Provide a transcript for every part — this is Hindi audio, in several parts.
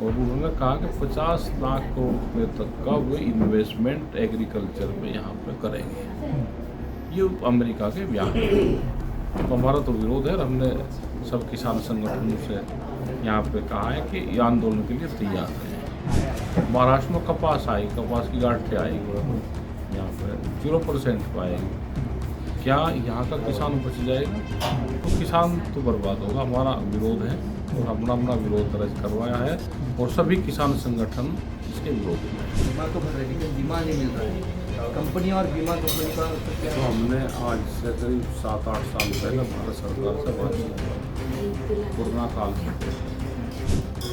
और उन्होंने कहा कि 50 लाख करोड़ रुपये तक का वो इन्वेस्टमेंट एग्रीकल्चर में यहाँ पे करेंगे। ये अमेरिका के बयान है। तो हमारा तो विरोध है और हमने सब किसान संगठनों से यहाँ पे कहा है कि ये आंदोलन के लिए तैयार हैं। महाराष्ट्र में कपास आई, कपास की गांठें आएगी, यहाँ पे 0% पाएगी। क्या यहाँ का किसान बच जाएगा? तो किसान तो बर्बाद होगा। हमारा विरोध है और अपना विरोध दर्ज करवाया है और सभी किसान संगठन इसके विरोध में है। बीमा तो भर रहे लेकिन बीमा नहीं मिल रहा है। कंपनी और बीमा कंपनी का तो हमने आज से करीब 7-8 साल पहले भारत सरकार से बात की, कोरोना काल में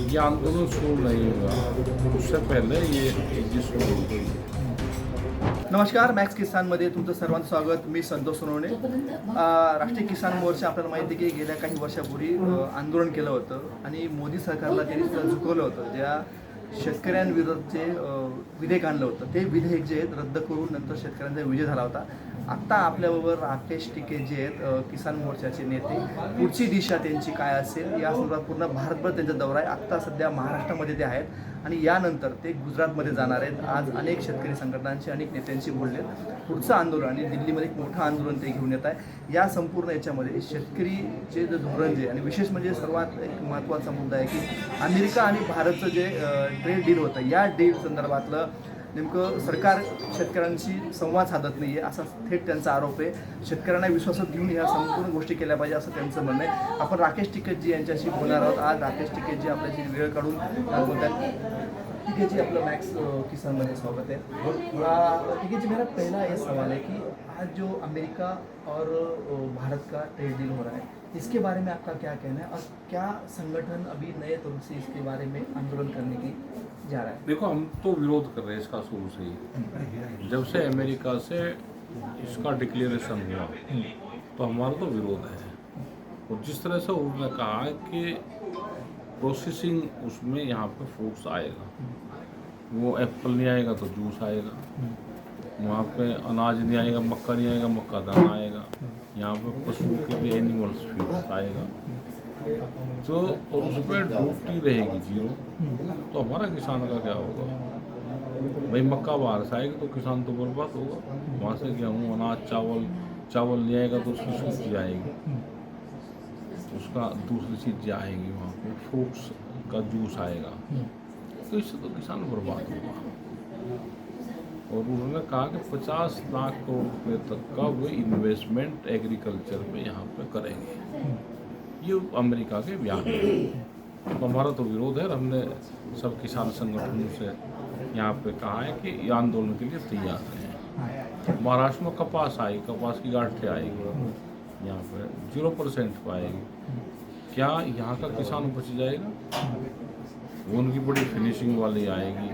ये आंदोलन शुरू नहीं हुआ, उससे पहले ये चीज़ें शुरू हो गई। नमस्कार, मॅक्स किसानमध्ये तुमचं सर्वांचं स्वागत. मी संतोष सोनवणे. राष्ट्रीय किसान मोर्चा आपल्याला माहिती आहे की गेल्या काही वर्षापूर्वी आंदोलन केलं होतं आणि मोदी सरकारला त्यांनी झुकवलं होतं. ज्या शेतकऱ्यांविरोधात विधेयक आणलं होतं ते विधेयक जे आहेत रद्द करून नंतर शेतकऱ्यांचा विजय झाला होता. आत्ता आपल्याबरोबर राकेश टिके जे आहेत किसान मोर्चाचे नेते, पुढची दिशा त्यांची काय असेल या संदर्भात पूर्ण भारतभर त्यांचा दौरा आहे. आत्ता सध्या महाराष्ट्रामध्ये ते आहेत आणि यानंतर ते गुजरातमध्ये जाणार आहेत. आज अनेक शेतकरी संघटनांशी अनेक नेत्यांशी बोलले. पुढचं आंदोलन आणि दिल्लीमध्ये एक मोठं आंदोलन ते घेऊन येत आहे. या संपूर्ण याच्यामध्ये शेतकरीचे जे धोरण जे आणि विशेष म्हणजे सर्वात एक महत्त्वाचा मुद्दा आहे की अमेरिका आणि भारतचं जे ट्रेड डील होतं या डील संदर्भातलं नेमकं सरकार शेतकऱ्यांशी संवाद साधत नाही आहे असा थेट त्यांचा आरोप आहे. शेतकऱ्यांना विश्वासात घेऊन ह्या संपूर्ण गोष्टी केल्या पाहिजे असं त्यांचं म्हणणं आहे. आपण राकेश टिकेतजी यांच्याशी बोलणार आहोत. आज राकेश टिकेतजी आपल्याशी वेळ काढून बोलतात. टिकेतजी आपलं मॅक्स किसान में स्वागत है. टिकेतजी मेरा पहला ये सवाल है कि आज जो अमेरिका और भारत का ट्रेड डील हो रहा है इसके बारे में आपका क्या कहना है और क्या संगठन अभी नए तौर से इसके बारे में आंदोलन करने की जा रहा है? देखो, हम तो विरोध कर रहे हैं इसका शुरू से ही। जब से अमेरिका से इसका डिक्लेरेशन हुआ तो हमारा तो विरोध है। और जिस तरह से उन्होंने कहा है कि प्रोसेसिंग उसमें यहाँ पे फ्रूट्स आएगा, वो एप्पल नहीं आएगा तो जूस आएगा, वहाँ पे अनाज नहीं आएगा, मक्का नहीं आएगा, मक्का दाना आएगा, यहाँ पे पशुओं के लिए एनिमल्स फीड आएगा, तो और उस पर ड्यूटी रहेगी 0। तो हमारा किसान का क्या होगा? भाई मक्का बाहर से आएगी तो किसान तो बर्बाद होगा। वहाँ से गेहूँ, अनाज, चावल नहीं आएगा तो उसकी सब्जी आएगी, उसका दूसरी चीज़ आएगी, वहाँ पे फ्रूट्स का जूस आएगा, तो इससे तो किसान बर्बाद होगा। और उन्होंने कहा कि 50 लाख करोड़ रुपये तक का वो इन्वेस्टमेंट एग्रीकल्चर में यहाँ पे करेंगे। ये अमेरिका के बयान है। तो हमारा तो विरोध है और हमने सब किसान संगठनों से यहाँ पे कहा है कि ये आंदोलन के लिए तैयार हैं। महाराष्ट्र में कपास आई, कपास की गांठें आएगी, यहाँ पे 0% पाएगी। क्या यहाँ का किसान बच जाएगा? वो उनकी बड़ी फिनिशिंग वाली आएगी,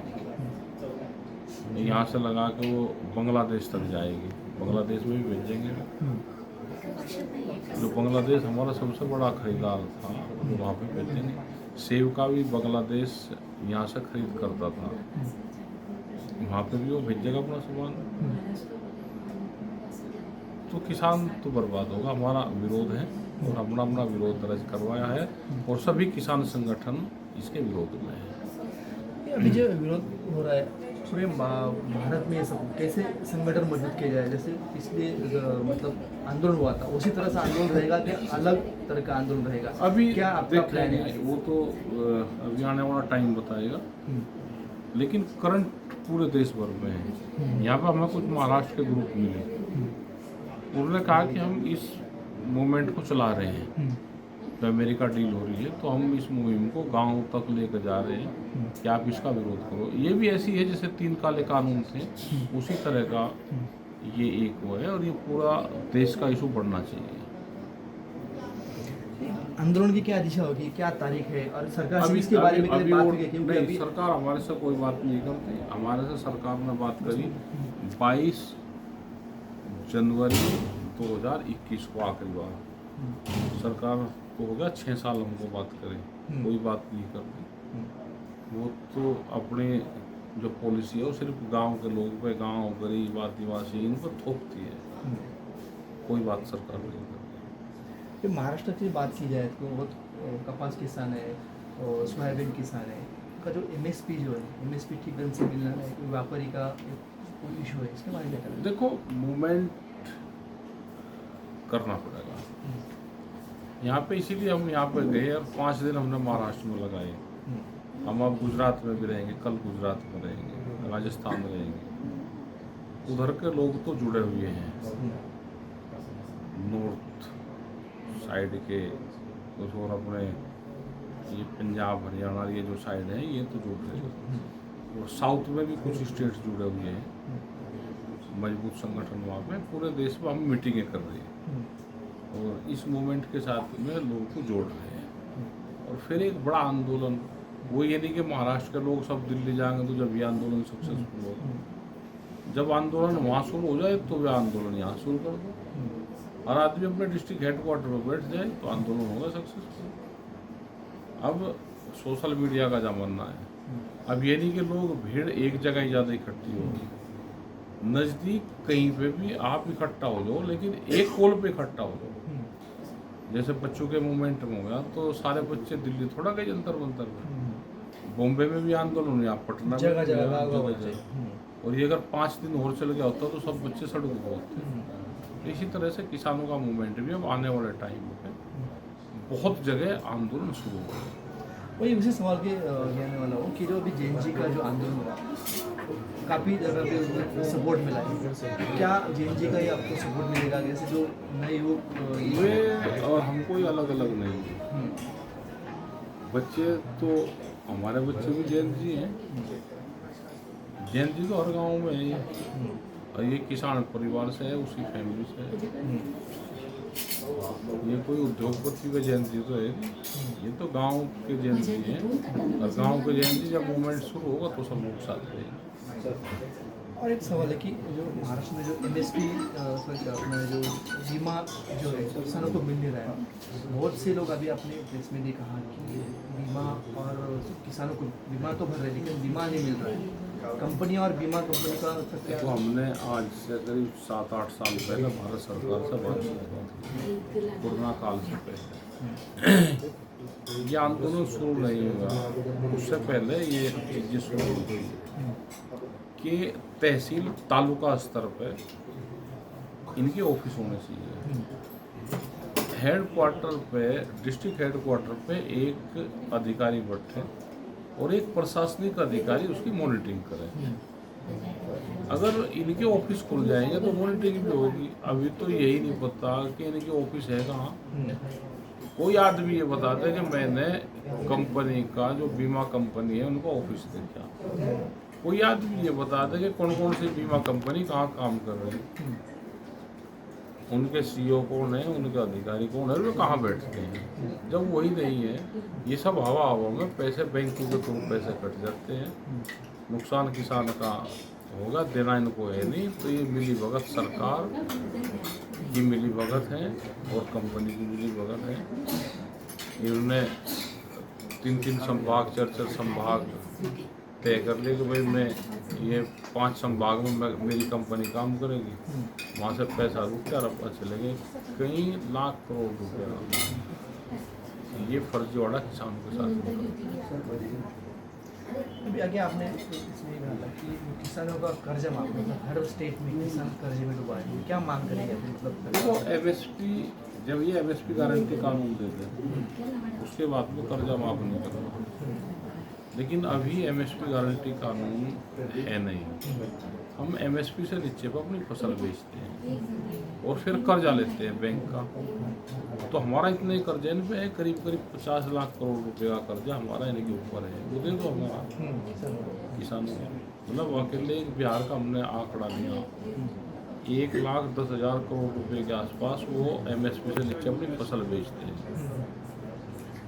यहाँ से लगा के वो बांग्लादेश तक जाएगी, बांग्लादेश में भी भेजेंगे। जो बांग्लादेश हमारा सबसे बड़ा खरीदार था वहाँ पे भेजेंगे। सेब का भी बांग्लादेश यहाँ से खरीद करता था, वहाँ पे भी वो भेजेगा अपना सामान। तो किसान तो बर्बाद होगा। हमारा विरोध है और अपना विरोध दर्ज करवाया है और सभी किसान संगठन इसके विरोध में है। अभी जो विरोध हो रहा है पूरे भारत में ये सब कैसे संगठन मजबूत किया जाए? जैसे पिछले मतलब आंदोलन हुआ था उसी तरह से आंदोलन रहेगा कि अलग तरह का आंदोलन रहेगा? अभी क्या आपका प्लान है? वो तो अभी आने वाला टाइम बताएगा, लेकिन करंट पूरे देश भर में है। यहाँ पर हमें कुछ महाराष्ट्र के ग्रुप मिले, उन्होंने कहा कि हम इस मूवमेंट को चला रहे हैं, तो अमेरिका डील हो रही है तो हम इस मुहिम को गांव तक लेकर जा रहे हैं कि आप इसका विरोध करो। ये भी ऐसी है जैसे 3 काले कानून थे, उसी तरह का ये एक वो है और ये पूरा देश का इशू बढ़ना चाहिए। आंदोलन की क्या दिशा होगी, क्या तारीख है और सरकार से अभी इसके बारे में अभी बात वो हुई है? क्योंकि नहीं, अभी सरकार हमारे से कोई बात नहीं करती। हमारे से सरकार ने बात करी 22 जनवरी 2021 को आखिरी बार। सरकार को हो गया 6 साल हमको बात करें, कोई बात नहीं करती। वो तो अपने जो पॉलिसी है वो सिर्फ गांव के लोग पे, गांव गरीब आदिवासी इन पर थोपती है, कोई बात सरकार नहीं करती। महाराष्ट्र की बात की जाए तो बहुत कपास किसान है और सोयाबीन किसान है, का जो MSP जो है, MSP ठीक ढंग से मिलना है, कोई व्यापारी का कोई इशू है, इसके बारे में क्या? देखो, मूवमेंट करना पड़ेगा यहाँ पे, इसीलिए हम यहाँ पे गए और 5 दिन हमने महाराष्ट्र में लगाए। हम अब गुजरात में भी रहेंगे, कल गुजरात में रहेंगे, राजस्थान में रहेंगे। उधर के लोग तो जुड़े हुए हैं, नॉर्थ साइड के और अपने ये पंजाब हरियाणा ये जो साइड है ये तो जुड़ रहे हैं, और साउथ में भी कुछ स्टेट्स जुड़े हुए हैं, मजबूत संगठन वहाँ पे। पूरे देश में हम मीटिंगें कर रहे हैं और इस मूवमेंट के साथ में लोगों को जोड़ रहे हैं। और फिर एक बड़ा आंदोलन, वो ये नहीं कि महाराष्ट्र के लोग सब दिल्ली जाएंगे तो जब ये आंदोलन सक्सेसफुल होगा। जब आंदोलन वहाँ शुरू हो जाए तो वे आंदोलन यहाँ शुरू कर दो। हर आदमी अपने डिस्ट्रिक्ट हेडक्वार्टर पर बैठ जाए तो आंदोलन होगा सक्सेसफुल। अब सोशल मीडिया का ज़माना है। अब ये नहीं कि लोग भीड़ एक जगह ही ज़्यादा इकट्ठी होगी, नज़दीक कहीं पे भी आप इकट्ठा हो जाओ, लेकिन एक कॉल पे इकट्ठा हो जाओ। जैसे बच्चों के मूवमेंट में हो गया तो सारे बच्चे दिल्ली थोड़ा गए जंतर मंतर में। बॉम्बे में भी आंदोलन हुआ, पटना में जगह जगह। और ये अगर 5 दिन और चल गया होता तो सब बच्चे सड़कों पर होते। इसी तरह से किसानों का मूवमेंट भी अब आने वाले टाइम पे बहुत जगह आंदोलन शुरू हो गए। वही उसी सवाल के कहने वाला हूँ कि जो अभी JNG का जो आंदोलन हुआ काफ़ी जगह पे उसमें सपोर्ट मिला है, क्या JNG का ही आपको सपोर्ट मिलेगा? जैसे जो नए युग वे और हमको ही अलग अलग नहीं है। बच्चे तो हमारे बच्चे भी JNG हैं, JNG तो हर गांव में है, और ये किसान परिवार से है, उसी फैमिली से है। ये कोई उद्योगपति का JNG तो है नहीं, ये तो गांव के JNG हैं। और गांव के JNG जब मूवमेंट शुरू होगा तो सब लोग साथ रहेंगे। और एक सवाल है कि जो महाराष्ट्र में जो MSP अपना जो बीमा जो है किसानों को मिल नहीं रहा है, बहुत से लोग अभी अपने प्रेस में ने कहा कि बीमा और किसानों को बीमा तो भर रहे हैं लेकिन बीमा नहीं मिल रहा है। कंपनी और बीमा कंपनी का क्या? तो हमने आज से करीब 7-8 साल पहले भारत सरकार से बात की, कोरोना काल से पहले। ये आंदोलन शुरू नहीं हुआ, उससे पहले ये चीज़ें शुरू हुई कि तहसील तालुका स्तर पे इनके ऑफिस होने चाहिए। हेडक्वार्टर पे, डिस्ट्रिक्ट हेडक्वार्टर पे एक अधिकारी बैठे और एक प्रशासनिक अधिकारी उसकी मॉनिटरिंग करे। अगर इनके ऑफिस खुल जाएंगे तो मॉनिटरिंग भी होगी। अभी तो यही नहीं पता कि इनके ऑफिस है कहाँ। कोई आदमी ये बताता है कि मैंने कंपनी का जो बीमा कंपनी है उनका ऑफिस देखा। कोई आदमी ये बताता है कि कौन कौन सी बीमा कंपनी कहाँ काम कर रही है, उनके CEO कौन है, उनके अधिकारी कौन है, वे कहाँ बैठते हैं। जब वही नहीं है, ये सब हवा में पैसे बैंकों के थ्रू पैसे कट जाते हैं। नुकसान किसान का होगा, देना इनको है नहीं। तो ये मिली भगत सरकार की मिली भगत है और कंपनी की मिली भगत है। इन्होंने 3-3 संभाग 4-4 संभाग तय कर लिए कि भाई मैं ये 5 संभाग में मेरी कंपनी काम करेगी। वहाँ से पैसा रुपया रपा चलेंगे कई लाख करोड़ रुपया। ये फर्जीवाड़ा किसानों के साथ। अभी आगे आपने इसमें ये कहा कि किसानों का कर्जा माफ, मतलब हर स्टेट में किसान कर्जे में डूबा है, क्या मांग करेंगे? मतलब तो MSP, जब ये MSP गारंटी कानून देते हैं उसके बाद वो कर्जा माफ नहीं करना। लेकिन अभी MSP गारंटी कानून है नहीं। हम MSP से नीचे पर अपनी फसल बेचते हैं और फिर कर्जा लेते हैं बैंक का। तो हमारा इतने ही कर्जा इन पे है, करीब 50 लाख करोड़ रुपए का कर्जा हमारा इनके ऊपर है। वो दे दो हमारा किसानों को। मतलब अकेले बिहार का हमने आंकड़ा दिया, 1,10,000 करोड़ रुपए के आसपास वो MSP से नीचे अपनी फसल बेचते हैं।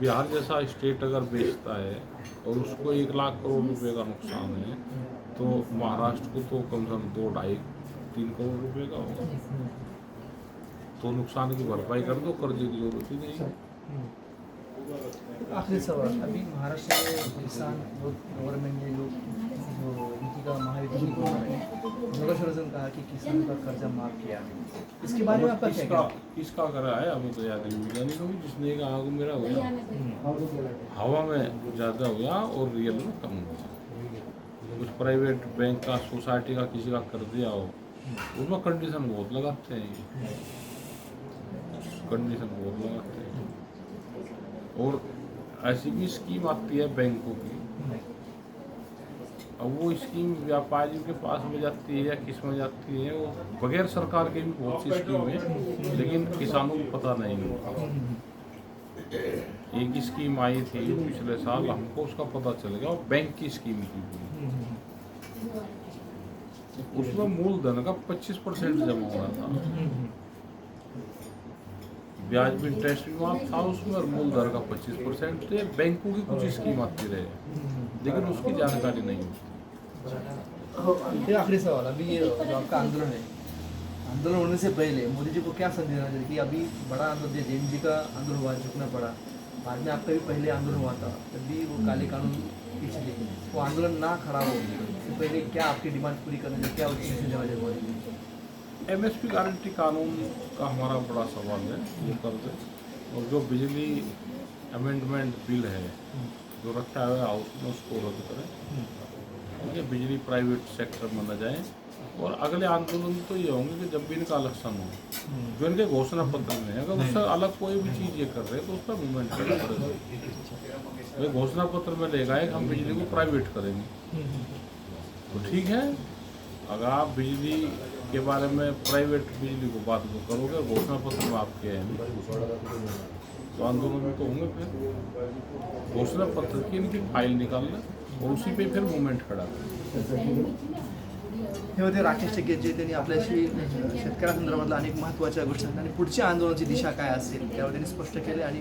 बिहार जैसा स्टेट अगर बेचता है और उसको 1 लाख करोड़ रुपए का नुकसान है, तो महाराष्ट्र को तो कम से कम 2-2.5-3 करोड़ रुपए का होगा। तो नुकसान की भरपाई कर दो, कर्जे की जरूरत ही नहीं। आखिरी सवाल, अभी महाराष्ट्र में किसान गवर्नमेंट ने जो जो इनकी का महायुति की हुकूमत है, मनोहर शर्मा ने कहा कि किसानों का कर्जा माफ किया। इसके बारे में आपका क्या किसका कहना है? किसका करा है हमें तो याद नहीं मिला नहीं कभी, जिसने कहा कि मेरा हुआ हवा में ज़्यादा हुआ और रियल में कम हुआ। कुछ प्राइवेट बैंक का, सोसाइटी का किसी का कर दिया हो, उसमें कंडीशन बहुत लगाते हैं ये, कंडीशन बहुत लगाते हैं। और ऐसी भी स्कीम आती है बैंकों की, अब वो स्कीम व्यापारियों के पास में जाती है या किस में जाती है, वो बगैर सरकार के भी बहुत सी स्कीम है, लेकिन किसानों को पता नहीं होता। एक स्कीम आई थी पिछले साल, हमको उसका पता चल गया, और बैंक की स्कीम थी पूरी। उसमें मूलधन का 25% जमा हो रहा था, ब्याज भी इंटरेस्ट भी माफ था उसमें, और मूलधन का 25%। तो ये बैंकों की कुछ स्कीम आती रहे, लेकिन उसकी जानकारी नहीं होती। फिर आखिरी सवाल, अभी ये जो आपका आंदोलन है, आंदोलन होने से पहले मोदी जी को क्या संदेश देना चाहिए कि अभी बड़ा आंदोलन, जैन जी का आंदोलन हुआ, झुकना पड़ा, बाद में आपका भी पहले आंदोलन हुआ था, तभी वो काले कानून पिछले, वो आंदोलन ना खड़ा हो, इससे पहले क्या आपकी डिमांड पूरी करने में क्या उद्देश्य देना चाहिए मोदी जी? एमएसपी गारंटी कानून का हमारा बड़ा सवाल है, ये कर दे। और जो बिजली अमेंडमेंट बिल है जो रखा हुआ है हाउस में, उसको रद्द करें, ठीक है। बिजली प्राइवेट सेक्टर में न जाए। और अगले आंदोलन तो ये होंगे कि जब भी इनका इलेक्शन हो, जो इनके घोषणा पत्र में है, अगर उससे अलग कोई भी चीज़ ये कर रहे हैं तो उस पर मूवमेंट करें। वे घोषणा पत्र में लेगा कि हम बिजली को प्राइवेट करेंगे, तो ठीक है। अगर आप बिजली के बारे में प्राइवेट बिजली को बात करोगे, घोषणा पत्र में आपके हैं, तो आंदोलन तो होंगे। फिर घोषणा पत्र की इनकी फाइल निकालना और उसी पे फिर मूवमेंट खड़ा करना। हे होते राकेश टिकेतजी, त्यांनी आपल्याशी शेतकऱ्यांसंदर्भातल्या अनेक महत्त्वाच्या गोष्टी सांगितल्या आणि पुढच्या आंदोलनाची दिशा काय असेल त्यावर त्यांनी स्पष्ट केले आणि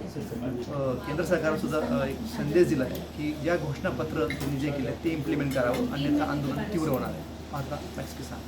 केंद्र सरकारने सुद्धा एक संदेश दिला आहे की ज्या घोषणापत्र त्यांनी जे केले ते इम्प्लिमेंट करावं, अन्यथा आंदोलन तीव्र होणार आहे. मात्र मॅक्स किसान.